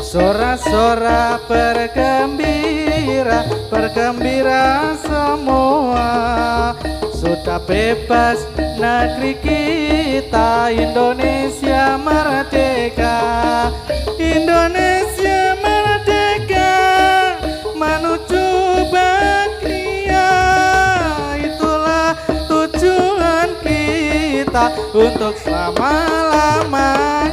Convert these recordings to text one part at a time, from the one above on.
Sora-sora bergembira, bergembira semua. Sudah bebas negeri kita, Indonesia merdeka. Indonesia merdeka menuju bahagia. Itulah tujuan kita untuk selama-lamanya.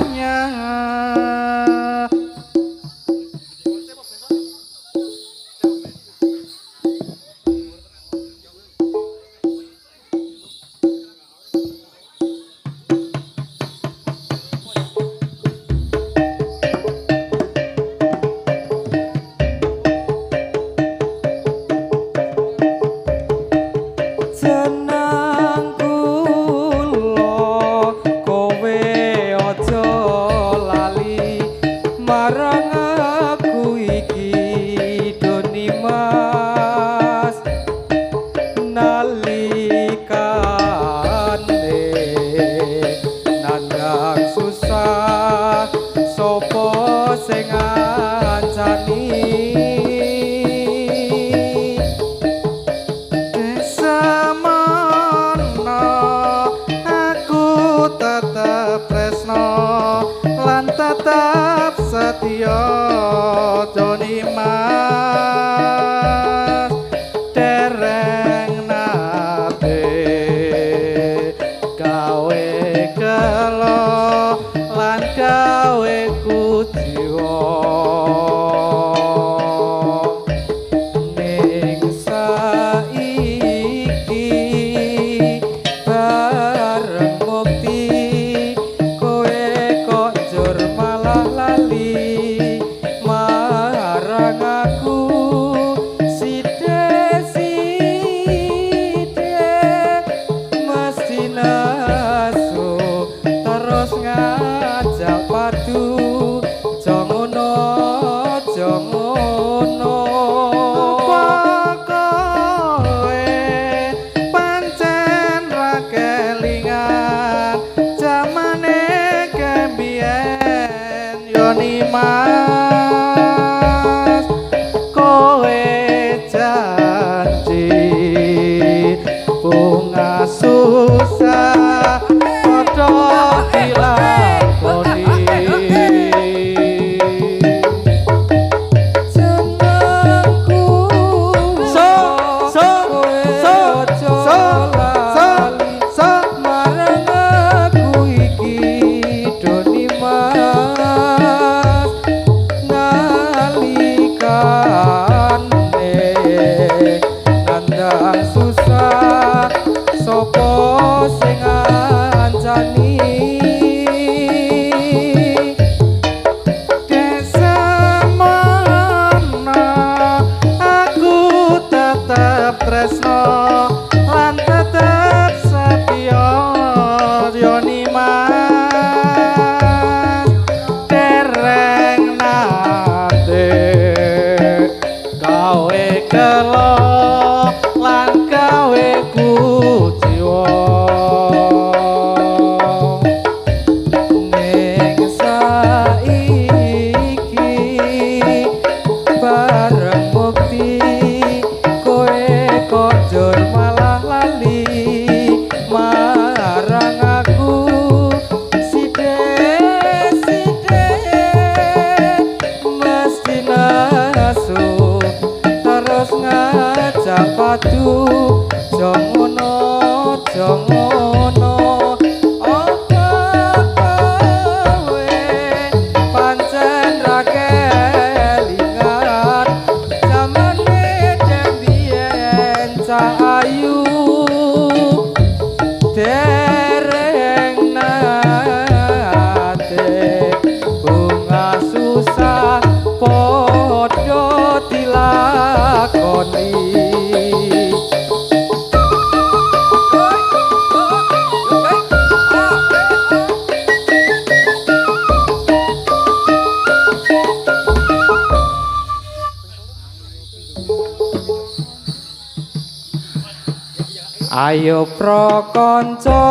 Ayo prakanca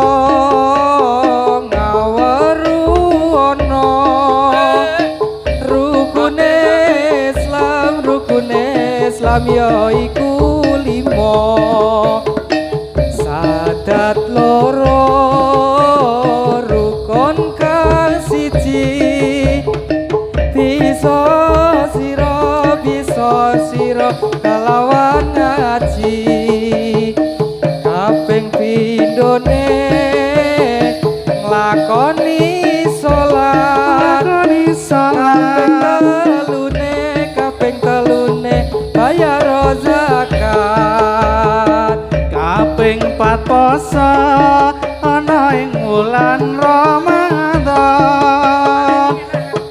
ngaweru ana rukune Islam ya iku 5 sadat loro rukun kang siji bisa sira kalawan ngaji kaping pindhone nglakoni salat kaping telune bayar zakat kaping 4 poso ana ing wulan Ramadan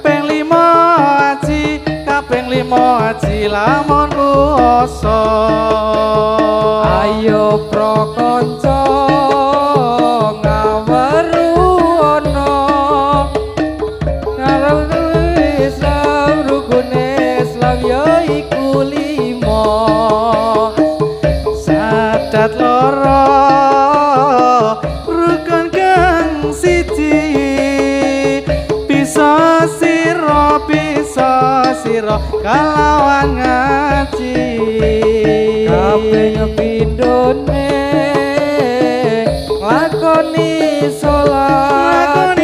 ping 5 haji kaping 5 haji lamun kuwasa ayo prakanca ngaweru ana karo Islam rukune Islam ya iku 5 sadat loro rukun kang siji bisa sira kalawan ngaji kaping pindhone nglakoni salat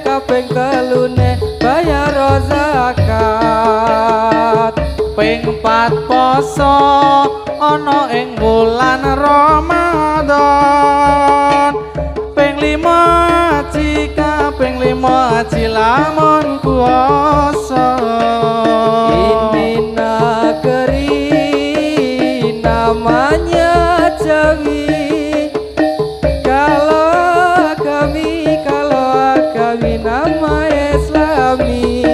kaping telune bayar zakat ping 4 poso ana ing wulan Ramadan ping 5 haji kaping 5 haji lamun puasa ini negeri namanya Jawi kalau agami nama Islami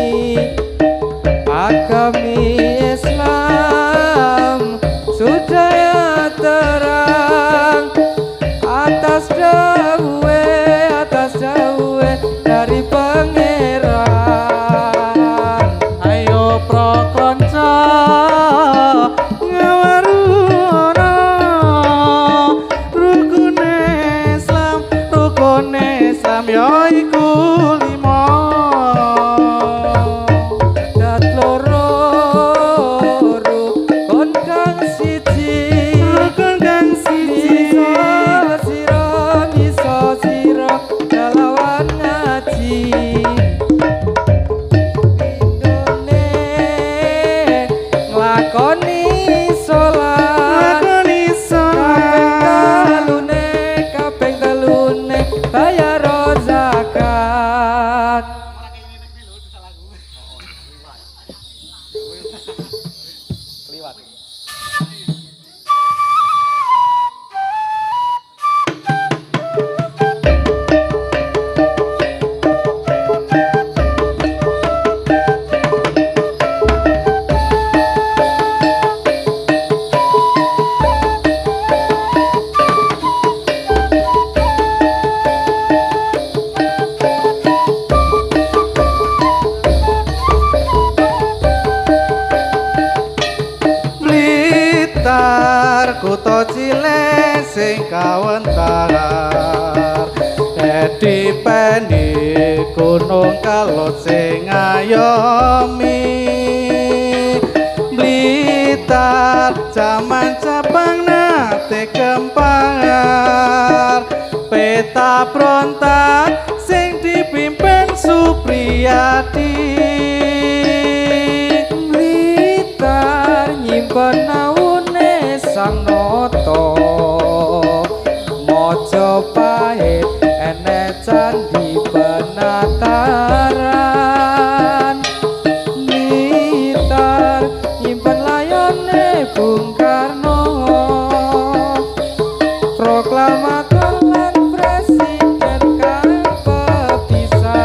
agami Islam sudah ya terang atas dawuhe dari pangeran ayo prakanca ngaweru ana rukune Islam ya iku 5 dat loro rukun kang siji bisa sira kalawan ngaji pindhone nglakoni salat kaping telune bayar zakat kutha cilik sing kawentar dipeni gunung kalut sing ngayomi Blitar jaman cabang nate gempar peta prontak sing dipimpin Supriyadi Blitar nyimpen sang noto Mojopahit enek candi penataran Blitar nyimpen layone Bung Karno proklamator lan presiden kang pepisan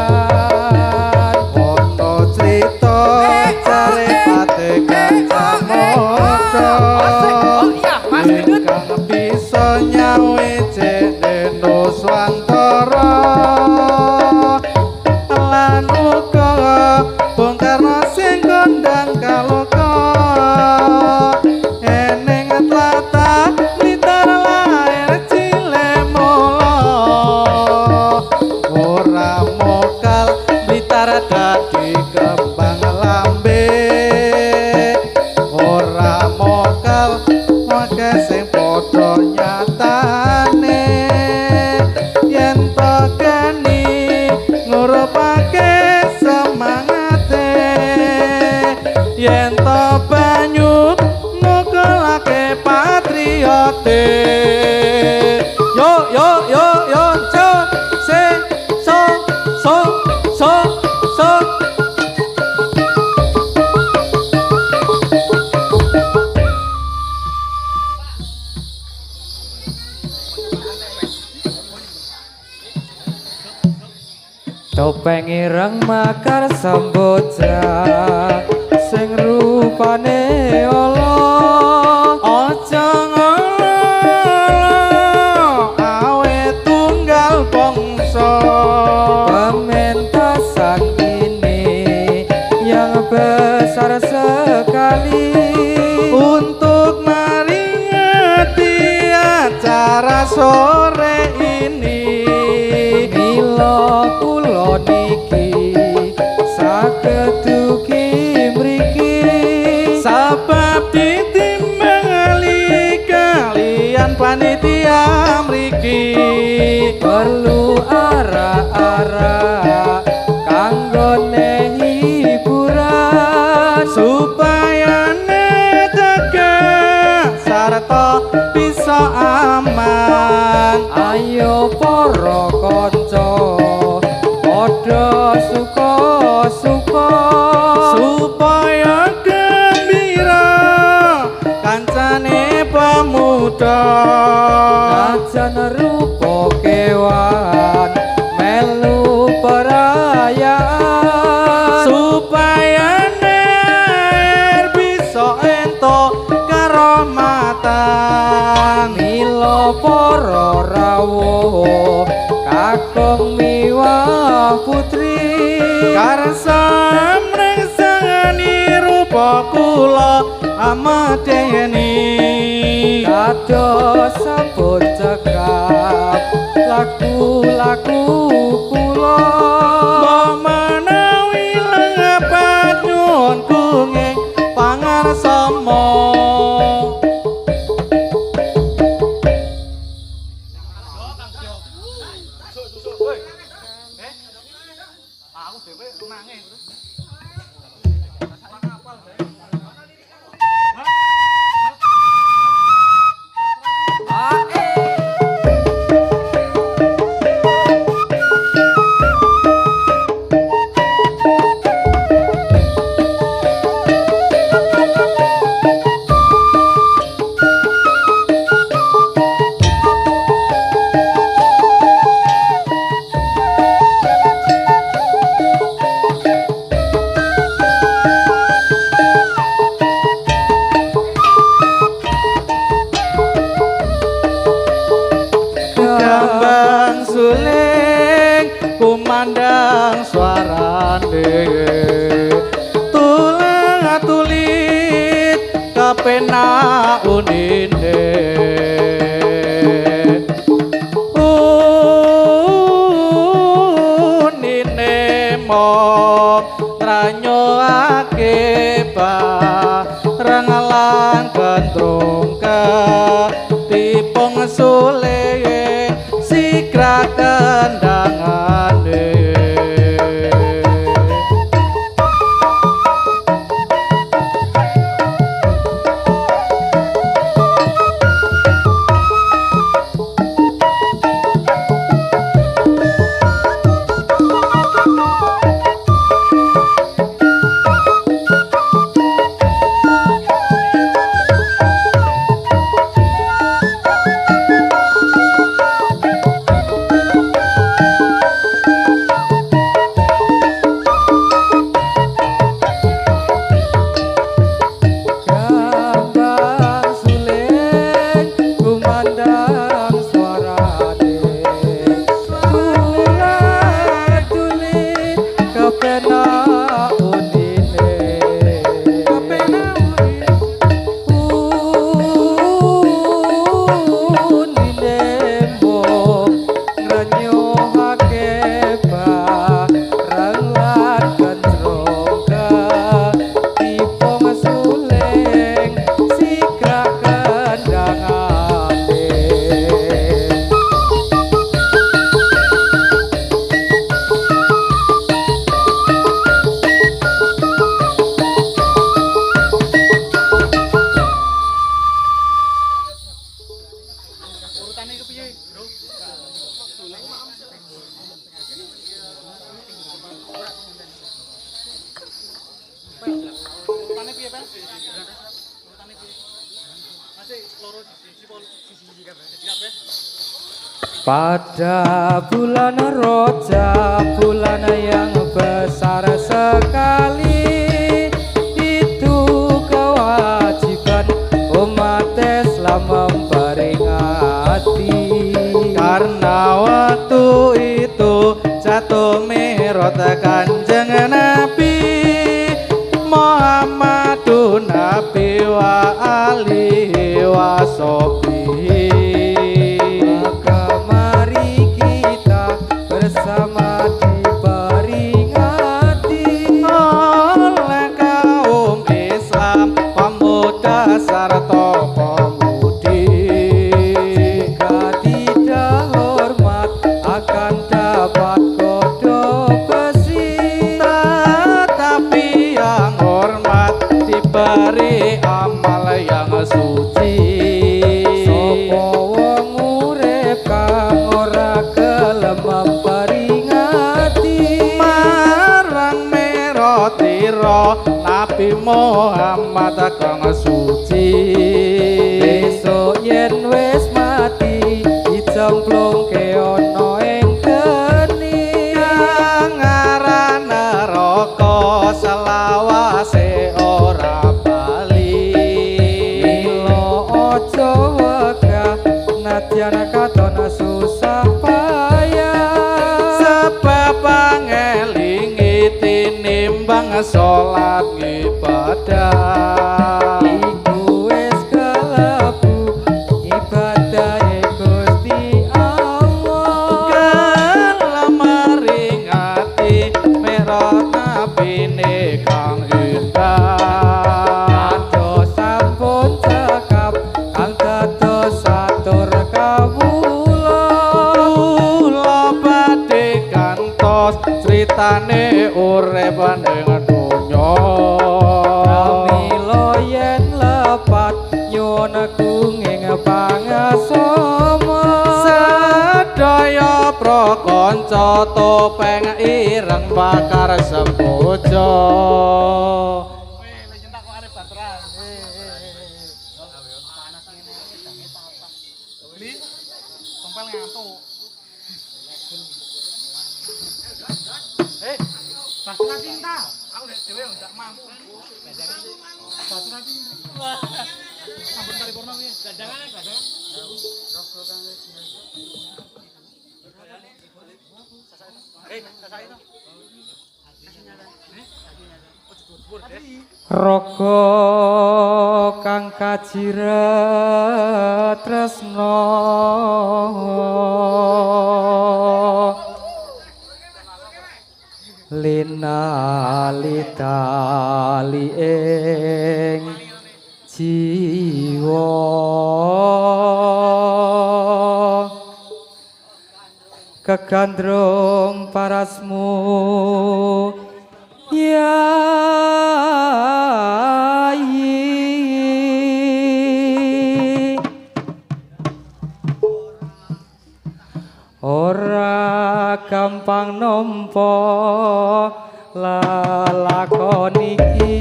ono crita carepate Kancamoco kang bisa nyawe jene Nuswantara lan uga Bung Karno sing kondang kaloka eneng tlatah mokal wake sing padha nyatane yen to geni ngurupake semangate yen to banyu nukulake patriote yo yo yo yo so se so so so so topeng ireng makar samboja sing rupane ala aja ngono awe tunggal bangsa pementasan ini yang besar sekali untuk meringati acara sore ini mila kula niki saged dugi mriki sebab ditimbali kalian panitia mriki perlu ara-ara kanggone hiburan supaya negara sarta bisa aman ayo para kanca padha suka-suka supaya gembira kancane pemuda najan rupa kewan melu perayaan supaya ner bisa entuk karomatan mila para rawuh kakung miwah putri karsa mrengsani rupa kula amadeni kados sampun cekap laku-laku kula mbok menawi lengapat nyuwun kenging pangarsama Gambang suling kumandang suarane tulang tulit kepenak unine unine mong ranyoake barang lan gendrung tipung suling sikra kendangane Pada bulan Rajab, bulan yang besar sekali, itu kewajiban umat Islam memperingati. Karena waktu itu jatuh Mi'raj Kanjeng Nabi Muhammadun Nabi wa alihi wa sahbihi. Maka mari kita bersama diperingati Oleh kaum Islam, pemuda sarta pemudi. jika tidak hormat akan dapat kodok besi. Tetapi yang hormat diberi amal yang suci. Sopo wong urip kang ora gelem memperingati Marang merotiro Nabi Muhammad kang suci. besok yen wis mati dicemplungke ana ing geni Kang aran neraka selawase ora bali. mila aja wegah nadyan katon susah payah Sebab ngelingi tinimbang salat ibadah. iku wis kalebu ibadahe Gusti Allah. Gelem meringati merot nabine kang indah. Adoh sampun cekap kang dados satur kawula. Kula badhe kantos critane urip ning donya. Pramila yen lepat nyuwun kenging pangasama. Sedaya prakanca topeng ireng bakar semboja. Raga kang kajiret tresna linali ing jiwa kegandrung parasmu Yayi ora gampang nampa lelakon iki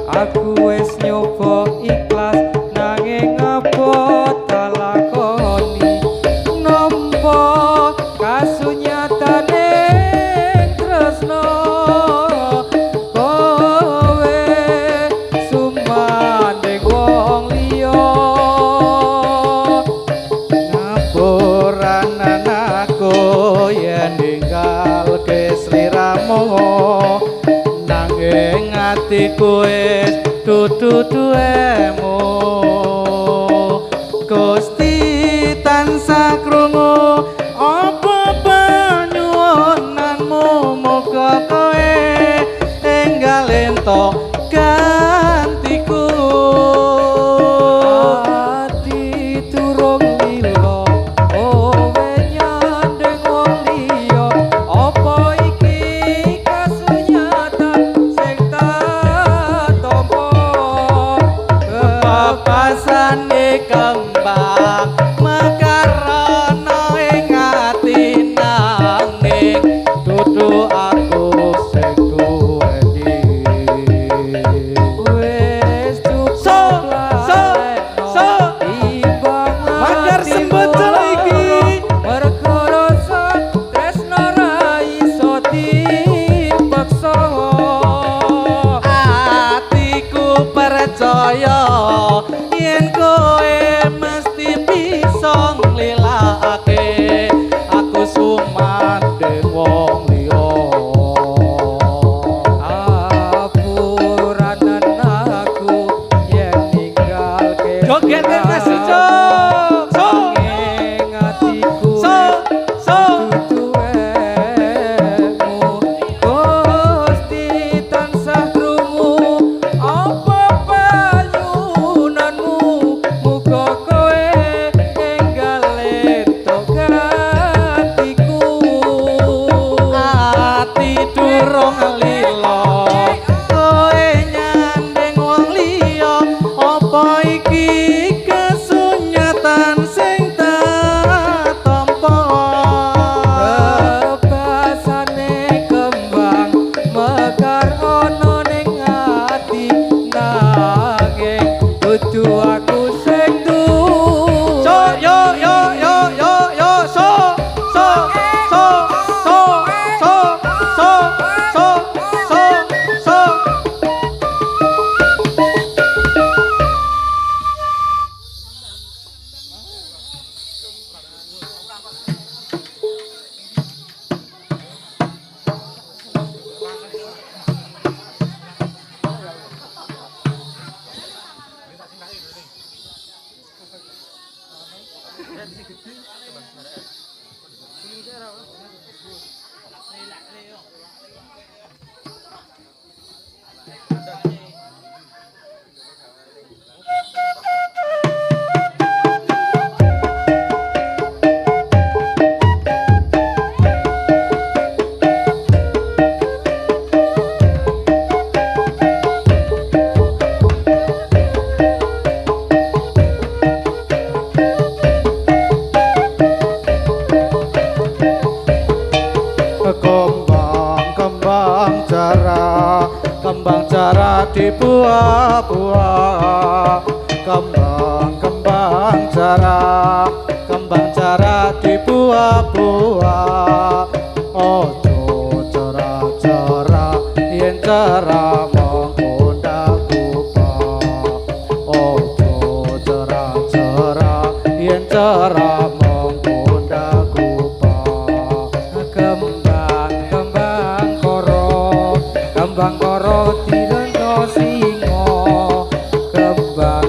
aku wis nyoba ikhlas nanging apa talakoni nampa kasunyatane tresna kowe sumandhing wong liya Ngapuran anakku yen ninggal ke sliramu nanging atiku wis dudu duwemu Gusti tansah krungu apa panyuwunanmu muga kowe enggal entuk gantiku ati turung lilo kowe nyandeng wong liya apa iki kasunyatan sing tak tampa papasane kembang mekar ana ing ati nanging dudu aku sing duweni wis so cukup kowe mesti bisa nglilakake aku sumandhing wong liya. Apuranen aku yen ninggalke Joget Mas Ujo. So ing atiku so so tutuwemu Gusti tansah krungu apa panyunanmu muga kowe enggal entuk atiku ati durung lila kowe nyandeng wong liya apa iki kesunyatan sing tak tampa Basane kembang mekar ana ning ati nanging dudu aku sing so yo yo yo yo yo so so so so so so so so so kembang cara dibuah-buah kembang cara dibuah-buah ojo cara yen cara mengundang kupah ojo cara yen cara mengundang kupah kembang koro direno singo kembang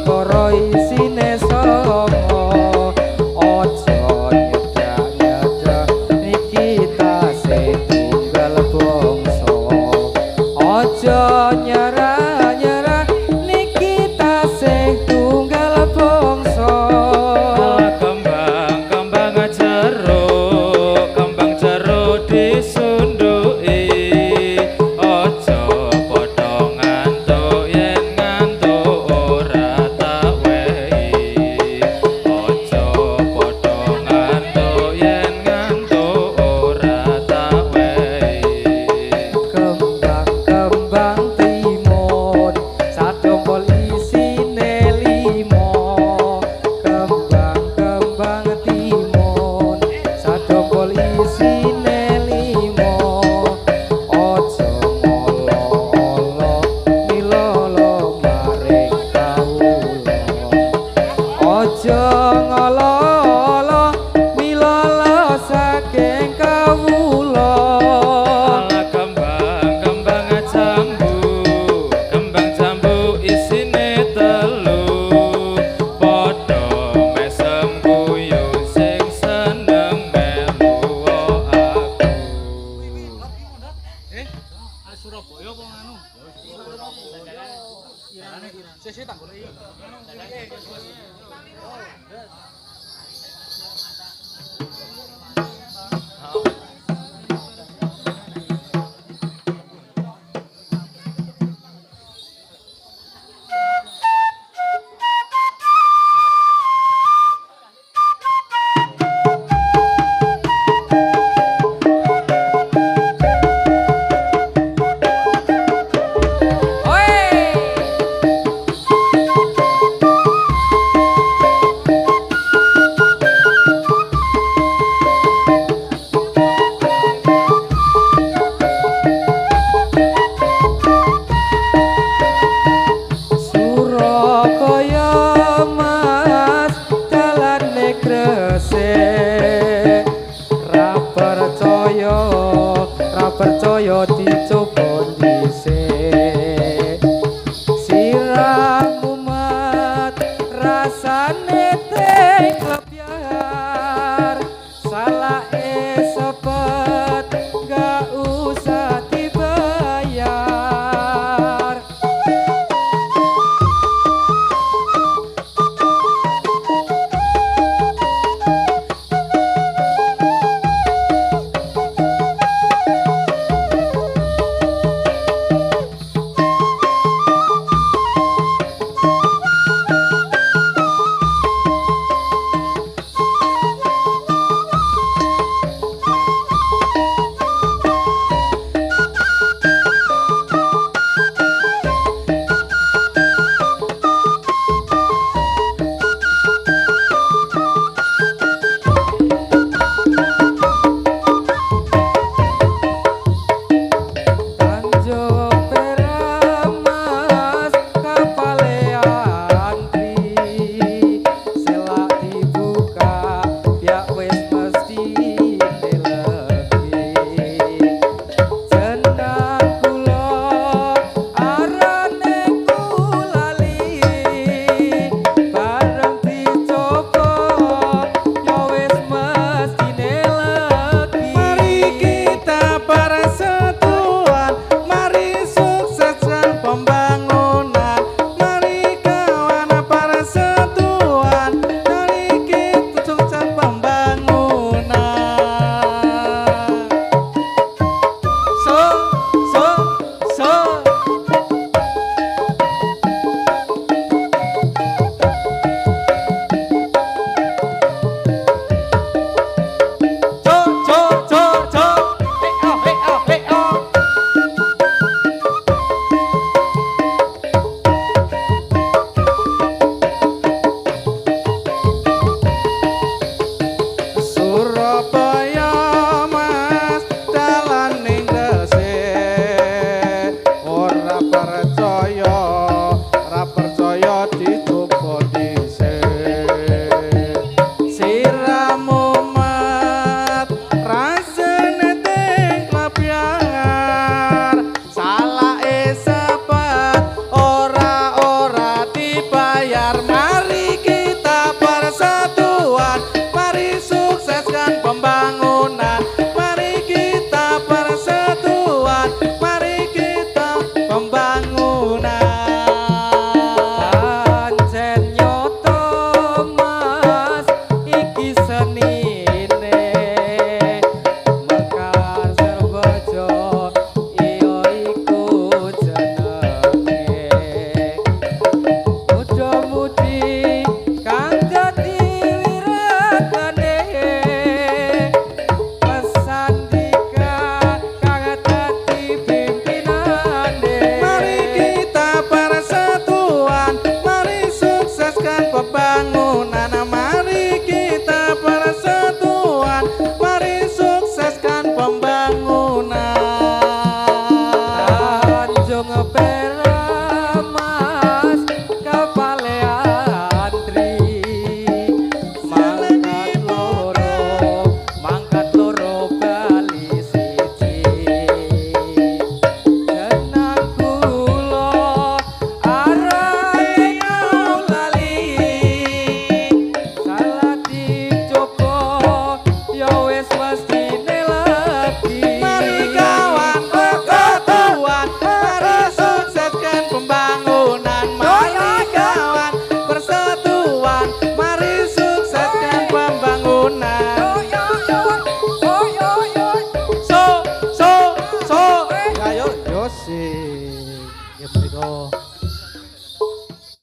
koro isine songo ojo nyedak niki tasih tunggal bangsa ojo nyerah niki tasih tunggal bangsa kembang jeruk disunduki ojo padha ngantuk yen ngantuk ora tak wehi ojo padha ngantuk yen ngantuk ora tak wehi kembang timun sadongkol isine limo kembang timun sadongkol isine limo ojo ngolo-olo milolo maring kawula ojo ngolo-olo milolo saking kawula kembang jambu isine telu padha mesem guyu sing seneng melu aku Surabaya apa anu? Sik tak goleki.